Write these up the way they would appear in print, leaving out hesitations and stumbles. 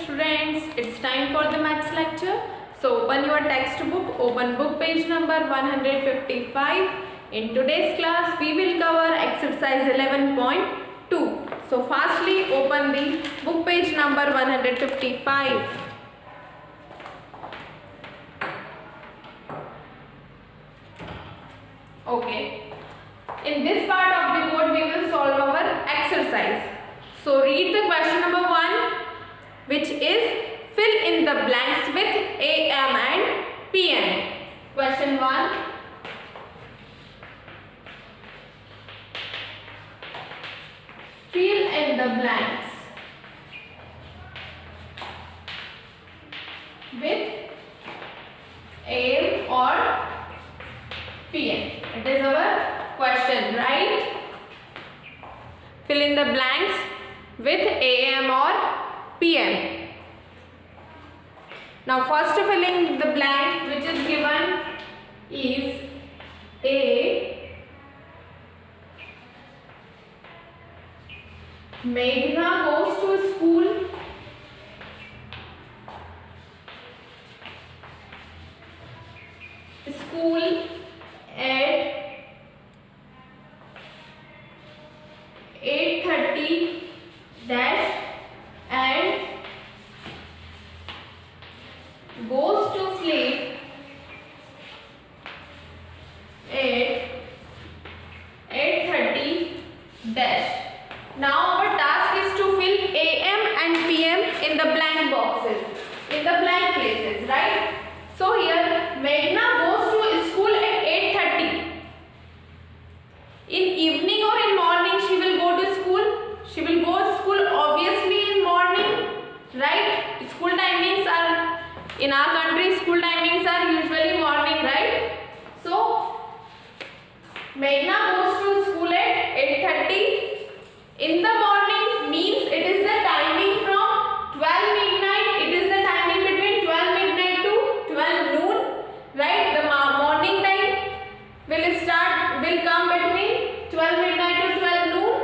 students, it's time for the maths lecture. So open your textbook, open book page number 155. In today's class we will cover exercise 11.2. So fastly open the book page number 155. Okay. In this part of the board we will solve our exercise. So read the question number 1, which is fill in the blanks with AM and PM. Question 1. Fill in the blanks with AM or PM. It is our question, right? Fill in the blanks with AM or PM. Now first filling the blank which is given is A. Meghna goes to school. At 8:30 dash and goes to sleep at 8:30 dash. Now our task is to fill AM and PM in the blank boxes, in the blank places, right? So here Meghna goes to school at 8:30. In evening or in morning she will go to school? She will go to school obviously in morning, right? School timings are, in our country school timings are usually morning, right? So Meghna goes to school at 8:30 in the morning, means it is the timing from 12 midnight, it is the timing between 12 midnight to 12 noon, right? The morning time will come between 12 midnight to 12 noon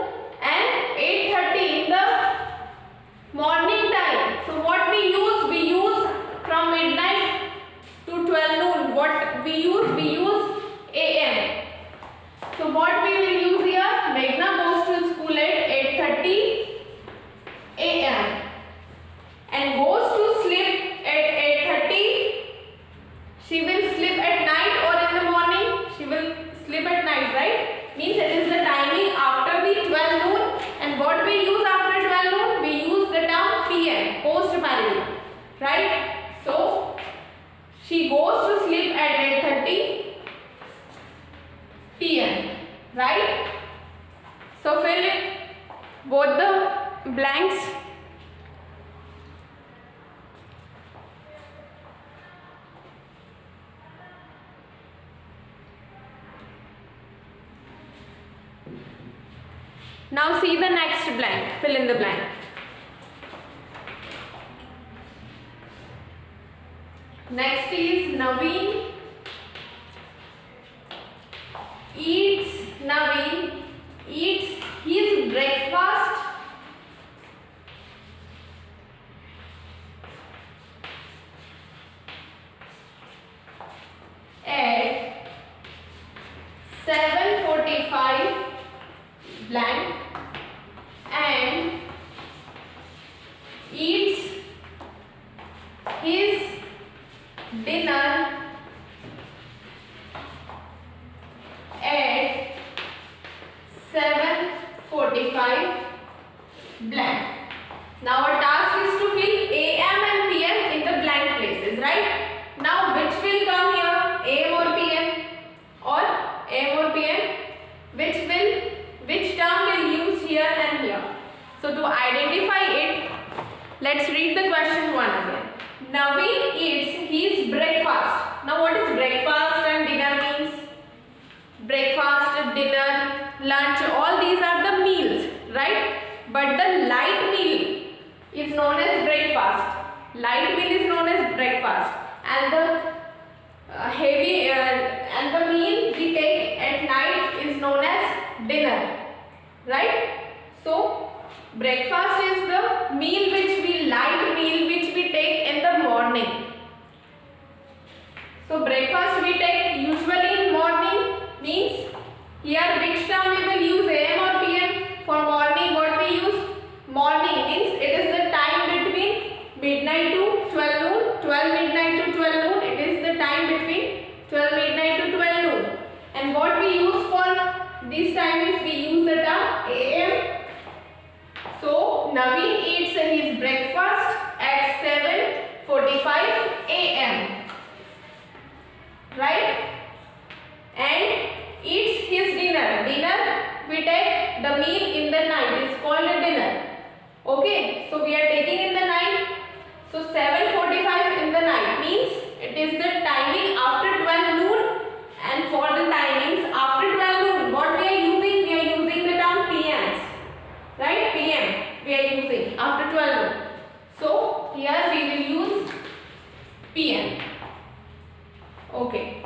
and 8:30 in the morning time. So what we use from midnight to 12 noon. What we use AM. So what we will use here? Meghna goes to school at 8:30 AM and goes to sleep at 8:30. She will sleep at night or in the morning? She will sleep at night, right? Means it is the timing after the 12 noon. And what we use after 12 noon? We use the term PM, post meridian, right? So she goes to sleep at 8:30 PM, right? So fill in both the blanks. Now see the next blank, fill in the blank. Next is Naveen eats his breakfast at 7:45 blank and eats his dinner at 7:45 blank. Now our task is to fill AM and PM in the blank places, right? Now which will come here? AM or PM? Or AM or PM? Which term will use here and here? So to identify it, let's read the question 1 again. Naveen eats his breakfast. Now what is breakfast and dinner means? Breakfast, dinner, lunch, all these are the meals, right? But the light meal is known as breakfast. Light meal is known as breakfast, and the heavy and the meal we take at night is known as dinner, right? So breakfast is the meal which we light meal which So breakfast we take usually in morning, means here which term we will use, AM or PM? For morning what we use? Morning means it is the time between midnight to 12 noon, 12 midnight to 12 noon, it is the time between 12 midnight to 12 noon. And what we use for this time is we use the term AM. So Naveen eats his breakfast at 7:45 AM. Right? And eats his dinner. Dinner we take the meal in the night. It's called a dinner. Okay. So we are taking in the night. So 7:45 in the night means it is the timing after 12 noon. And for the timings after 12 noon, what we are using? We are using the term PMs. Right? PM we are using after 12 noon. So here we will use PM. Okay.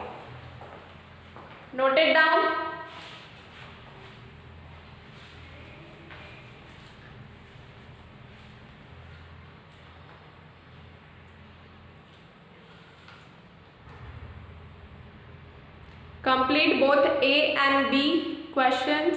Note it down. Complete both A and B questions.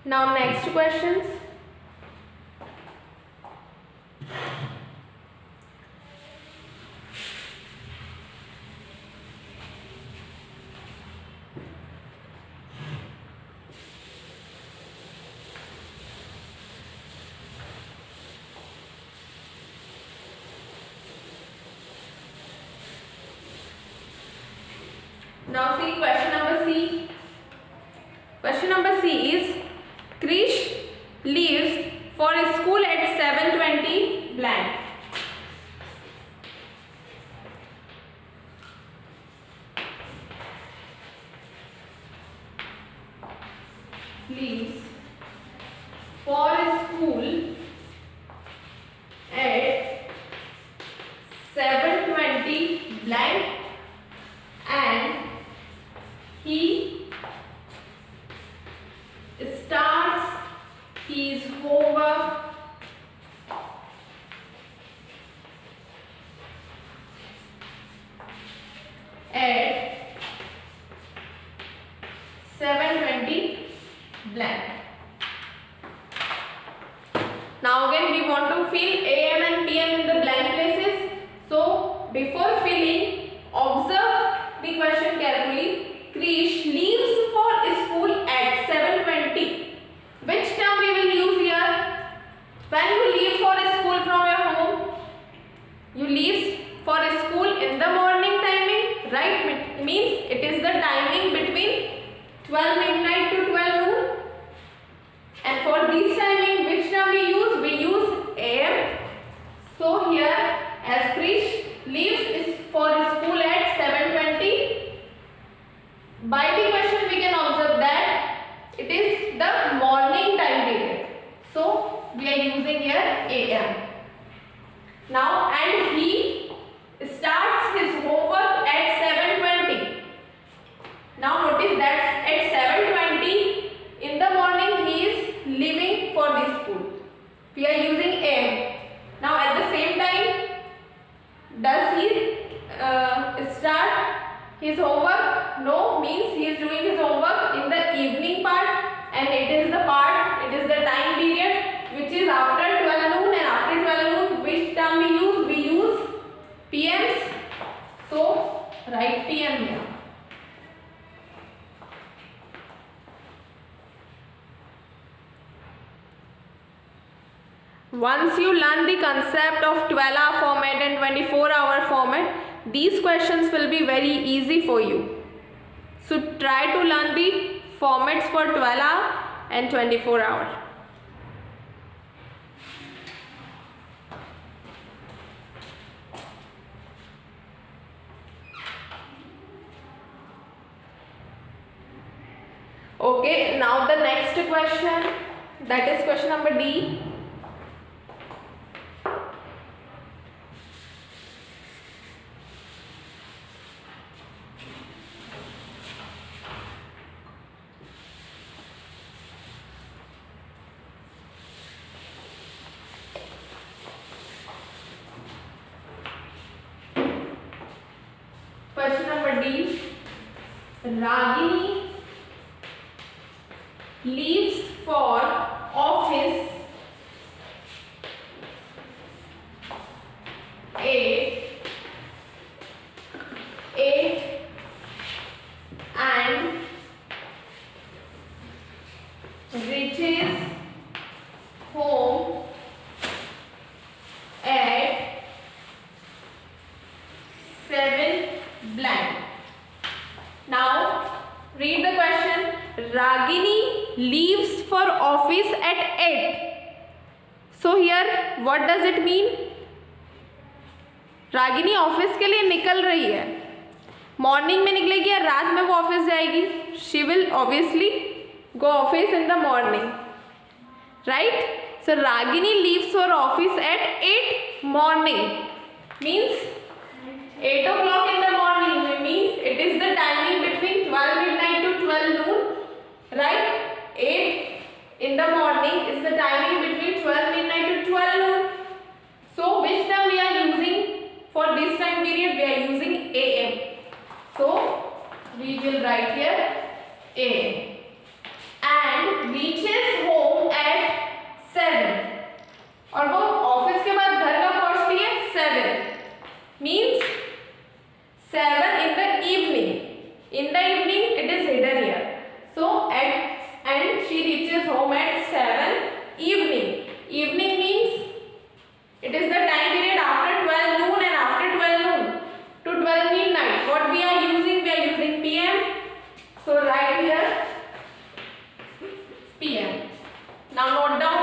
Now next questions. Now see question number C. Question number C is Krish leaves for school at 7:20 blank. Leaves for school at 7:20 blank and he starts his homework at 7:20 blank. Now again we want to fill AM and PM in the blank places. So before filling, observe the question carefully. Krish leaves for school at 7:20. Which term we will use here? When you leave for school from your home, you leave for school in the morning timing, right? Means it is the timing between 12 midnight to 12 noon. And for this timing, which term we use? We use AM. So here, as Krish leaves for school at 7:20. By the question we can observe that it is the morning time period. So we are using here AM. Now and he starts his homework at 7:20. Now notice that at 7:20 in the morning he is leaving for the school. We are using AM. Now at the same time, does he start his homework? No, means he is doing his homework in the evening part, and it is the time period which is after 12 noon, and after 12 noon which term we use? We use PMs. So write PM here. Once you learn the concept of 12-hour format and 24-hour format, these questions will be very easy for you. So try to learn the formats for 12-hour and 24-hour. Okay, now the next question, that is question number D. Ragini leaves for office eight and reaches home at 7 blank. Now read the question. Ragini leaves for office at 8. So here what does it mean? Ragini office के लिए निकल रही है, morning में निकलेगी या रात में वो ऑफिस जाएगी? She will obviously go office in the morning, right? So Ragini leaves for office at 8 morning means 8 o'clock in the morning, means it is the timing between 12 midnight to 12 noon, right? 8 in the morning is the timing between 12 midnight to 12 noon. So which term we are using for this time period? We are using AM. So we will write here AM. And reaches home at 7. और वो office के बाद घर कब पहुंचती है? 7 means 7 in the evening. In the evening it is hidden here. So and she reaches home at 7 evening. Evening means it is the time period after 12 noon and after 12 noon to 12 midnight. What we are using? We are using PM. So write here PM. Now note down.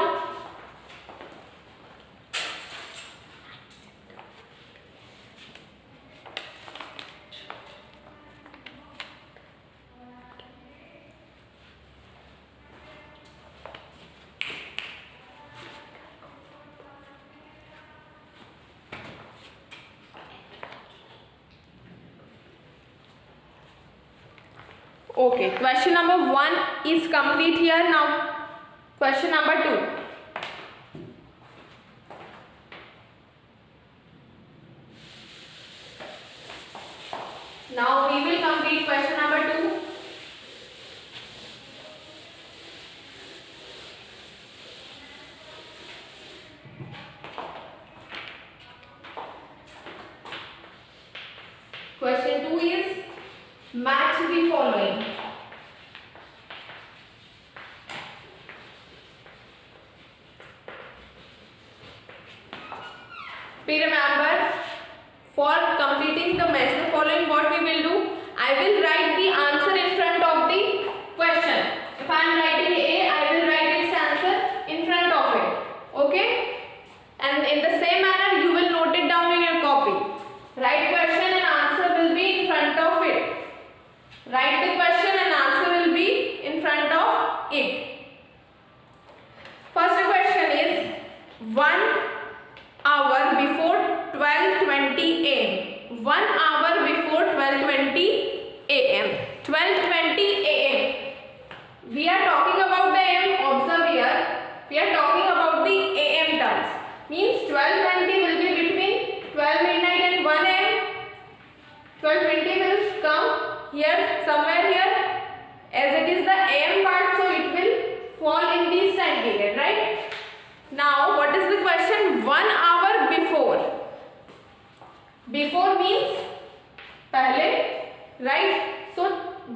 Okay, question number 1 is complete here. Now question number 2. Now we will complete question number 2. Question 2 is match the following. Be remember, for completing the match the following, what we will do? I will write the answer in front of the question. If I am writing A, I will write its answer in front of it. Okay? And in the same manner, you will note it down in your copy. Write question and answer will be in front of it. Write the question and answer will be in front of it. First question is 1 hour before 12:20 am. 1 hour before 12:20 am. 12:20 am. We are talking about the AM. Observe here. We are talking about the AM terms. Means 12:20 will be between 12 midnight and 1 am. 12:20 will come here, somewhere here, as it is the AM part, so it will fall in this time period, right? Now what is the question? 1 hour before. Before means pehle, right? So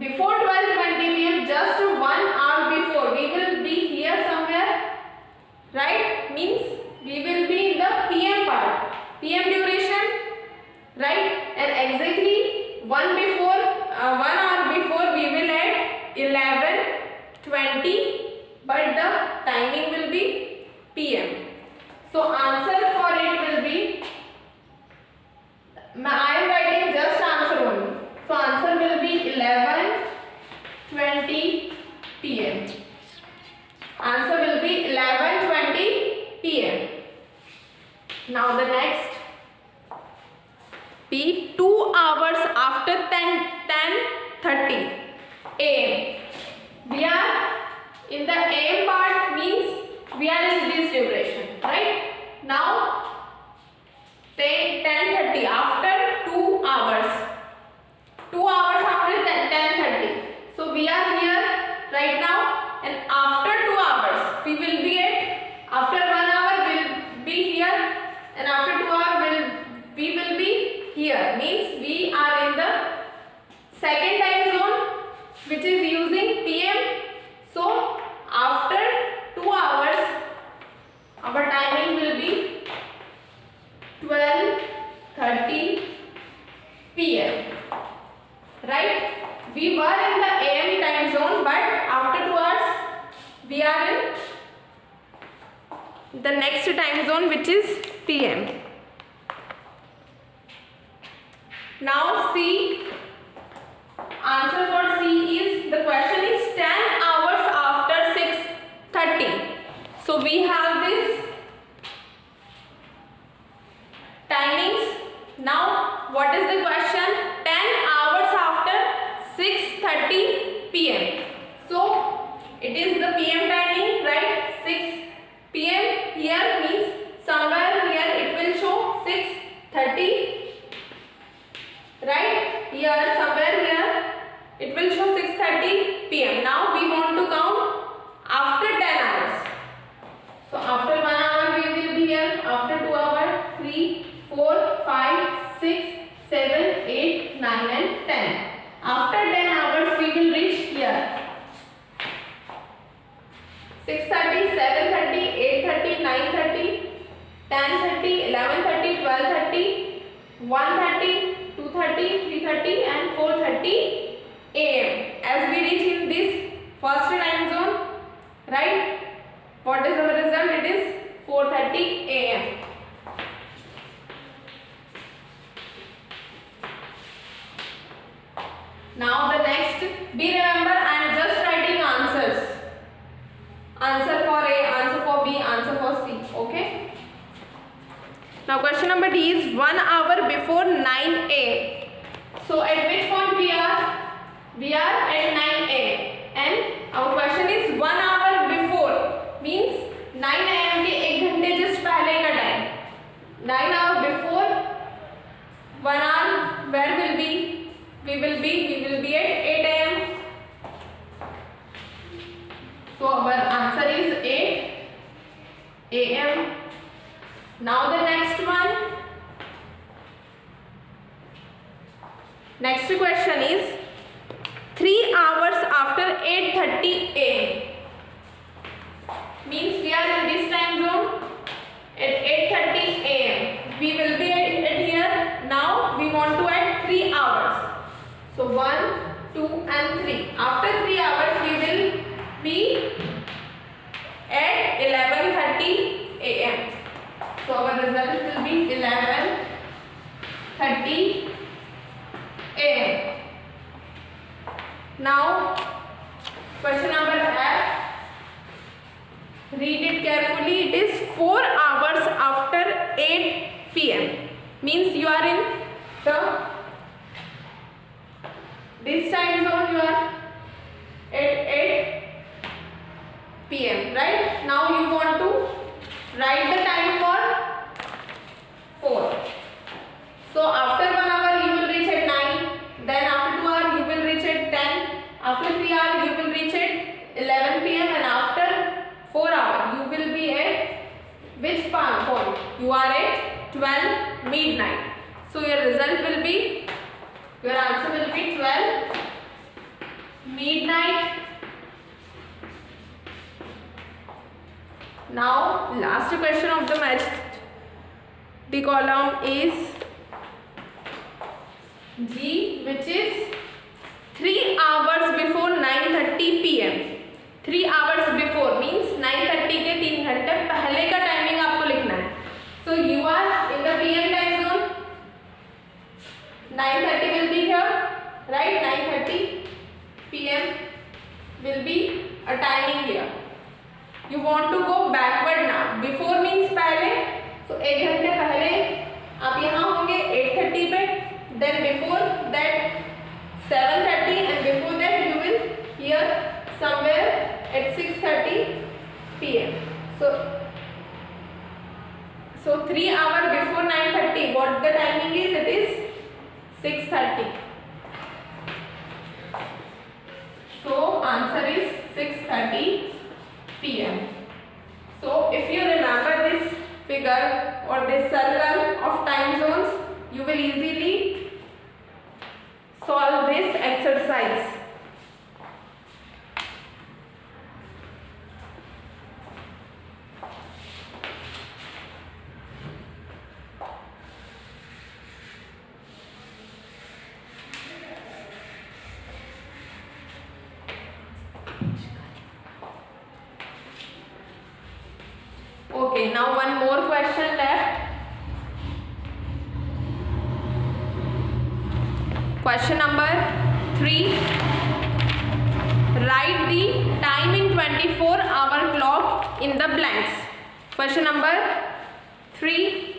before 12:20 PM, just 1 hour before, we will be here somewhere, right? Means we will be in the PM part, PM duration, right? And exactly 1 hour before we will add 11:20, but the timing will be PM. So answer for it will be, I am writing just answer only. So answer will be 11:20 PM. Answer will be 11:20 PM. Now the next be 2 hours after 10:30 AM. We are in the AM part, means we are in this duration, right? Now 10:30 after 2 hours. 2 hours after 10:30. the next time zone, which is PM. Now C, answer for C is, the question is 10 hours after 6:30. So we have this timings. Now what is the question? 10 hours after 6:30 PM. So it is the PM timing, right? 6 PM here means somewhere here it will show 6:30, right? Here somewhere here it will show 6:30 PM. Now we want to count after 10 hours. So after 1 hour we will be here, after 2 hours 3, 4, 5, 6, 7, 8, 9 and 10. After 10 hours we will reach here. 6:30, 7:30, 8:30, 9:30, 10:30, 11:30, 12:30, 1:30, 2:30, 3:30 and 4:30 AM. As we reach in this first time zone, right? What is our result? It is 4:30 AM. Now the next, be remember I am just writing answers. Answer for A, answer for B, answer for C. Okay. Now question number D is 1 hour before 9 AM. So at which point we are? We are at 9 AM. And our question is 1 hour before means 9 AM के 1 घंटे just पहले का time. 9 hour before 1 hour where will be? We will be at 8 AM. So our answer is 8 AM. Now the next one. Next question is 3 hours after 8:30 AM. Means we are in this time zone at 8:30 AM. We will be at here. Now we want to add 3 hours. So 1, 2 and 3. After 3 hours we will be at 11:30 AM. So our result will be 11:30 AM. Now question number F. Read it carefully. It is 4 hours after 8 PM. Means you are in the this time zone, you are at 8 PM, right? Now you want to write the time for 4. So after 1 hour you will reach at 9, then after 2 hours you will reach at 10, after 3 hours you will reach at 11 PM and after 4 hours you will be at which point? You are at 12 midnight. So your result will be, your answer will be 12 midnight. Now last question of the match. The column is G, which is 3 hours before 9:30 PM. 3 hours before means 9:30 के 3 घंटे पहले का timing आपको लिखना है. So you are in the PM time zone. 9:30 will be here, right? 9:30 PM will be a timing here. You want to go backward now. Before means पहले, so 1 घंटे पहले आप यहाँ होंगे 8:30 पे. Then before that 7:30 and before that you will here somewhere at 6:30 PM. So 3 hours before 9:30. What the timing is? It is 6:30. So answer is 6:30 PM. So if you remember this figure or this circle of time zones, you will easily solve this exercise. Okay, Question number 3. Write the time in 24-hour clock in the blanks. Question number 3.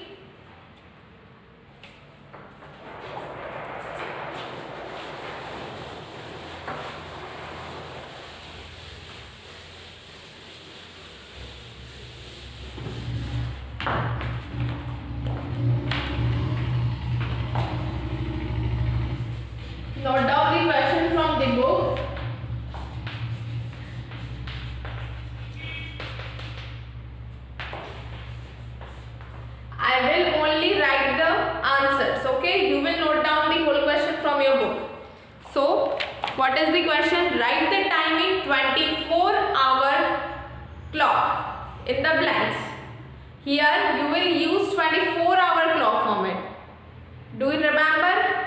Note down the question from the book. I will only write the answers, okay? You will note down the whole question from your book. So, what is the question? Write the time in 24-hour clock in the blanks. Here you will use 24-hour clock format. Do you remember?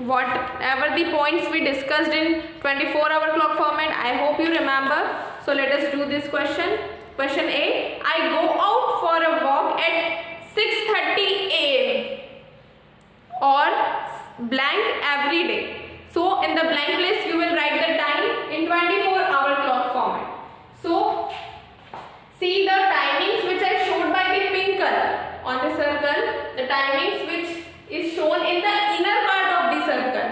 Whatever the points we discussed in 24-hour clock format, I hope you remember. So let us do this question. Question A. I go out for a walk at 6:30 a.m. or blank every day. So in the blank place you will write the time in 24-hour clock format. So see the timings which I showed by the pink color on the circle. The timings which is shown in the inner part of the circle.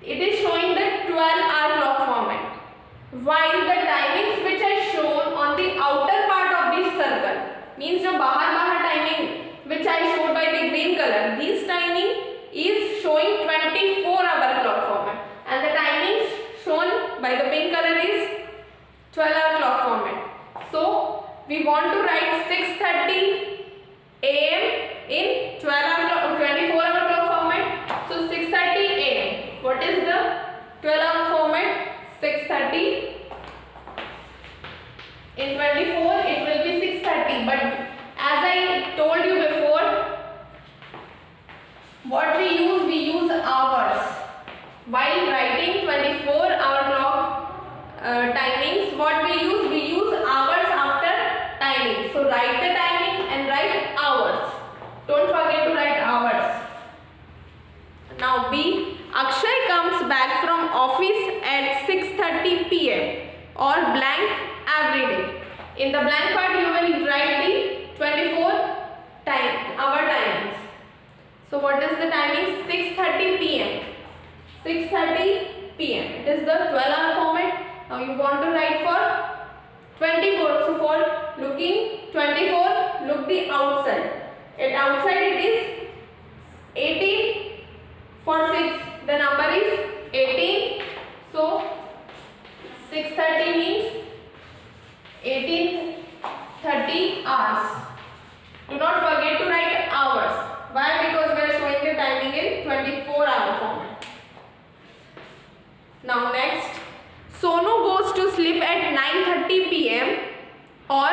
It is showing the 12-hour clock format. While the timings which are shown on the outer part of this circle, means जो बाहर timing which I showed by the green color, this timing is showing 24-hour clock format, and the timings shown by the pink color is 12-hour clock format. So we want to write 6:30 a.m. in 24-hour clock format. So 6:30 a.m. What is the 12-hour format? 6:30 in 24 it will be 6:30, but as I told you before, what we use hours while writing 24-hour clock timings. What we use hours after timing. So write the timing and write hours. Don't forget to write hours. Now B. Akshay comes back from office at 6:30 p.m. or blank every day. In the blank part you will write the 24-hour timings. So what is the timing? 6:30 p.m. 6:30 p.m. It is the 12-hour format. Now you want to write for 24. So for looking 24, look the outside. At outside it is 18. For 6, the number is 18. So 6:30 means 18:30 hours. Do not forget to write hours. Why? Because we are showing the timing in 24-hour format. Now next, Sonu goes to sleep at 9:30 p.m. or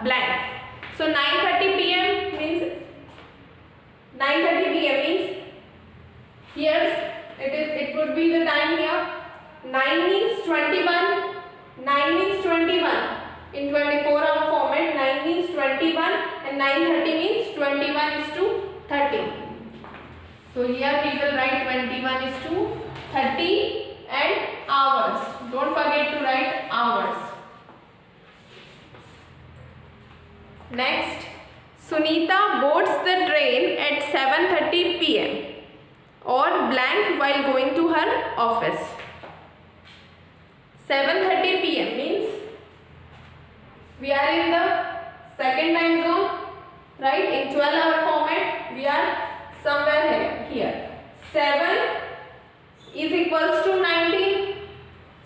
blank. So 9:30 p.m. means 9:30 p.m. means here it would be the time here. 9 means 21. 9 means 21. In 24-hour format, 9 means 21 and 9:30 means 21 is to 30. So here we will write 21 is to 30 and hours. Don't forget to write hours. Next, Sunita boards the train at 7:30 p.m. or blank while going to her office. 7:30 p.m. means we are in the second time zone, right? In 12-hour format we are somewhere here. 7 is equals to 19.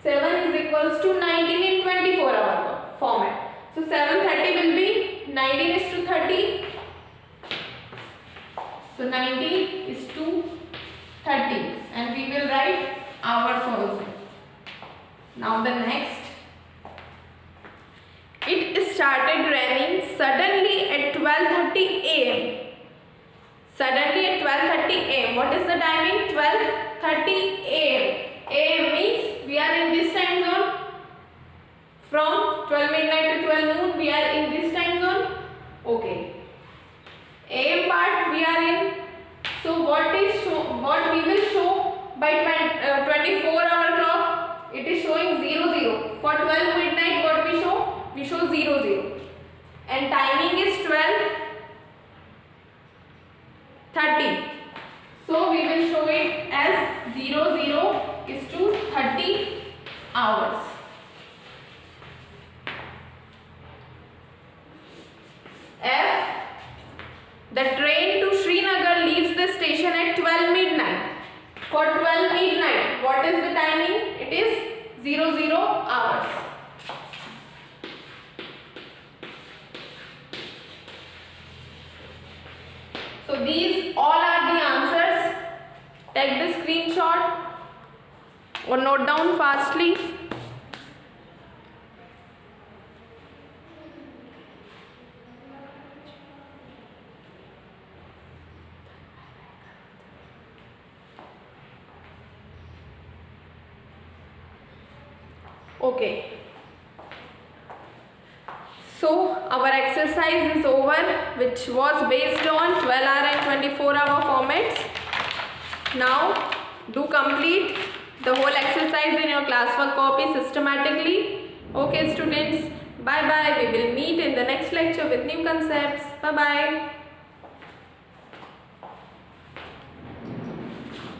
7 is equals to 19 in 24-hour format. So 7:30 will be 19 is to 30. So 19 is to 30 and we will write hours also. Now the next. It started raining suddenly at 12:30 a.m. Suddenly at 12:30 a.m. What is the timing? 12:30 a.m. a.m. means we are in this time zone. From 12 midnight to 12 noon we are in this time zone. Okay. a.m. part we are in The train to Srinagar leaves the station at 12 midnight. For 12 midnight, what is the timing? It is 00 hours. So these all are the answers. Take the screenshot or note down fastly. Okay. So our exercise is over, which was based on 12-hour and 24-hour formats. Now do complete the whole exercise in your classwork copy systematically. Okay students, bye bye. We will meet in the next lecture with new concepts. Bye bye.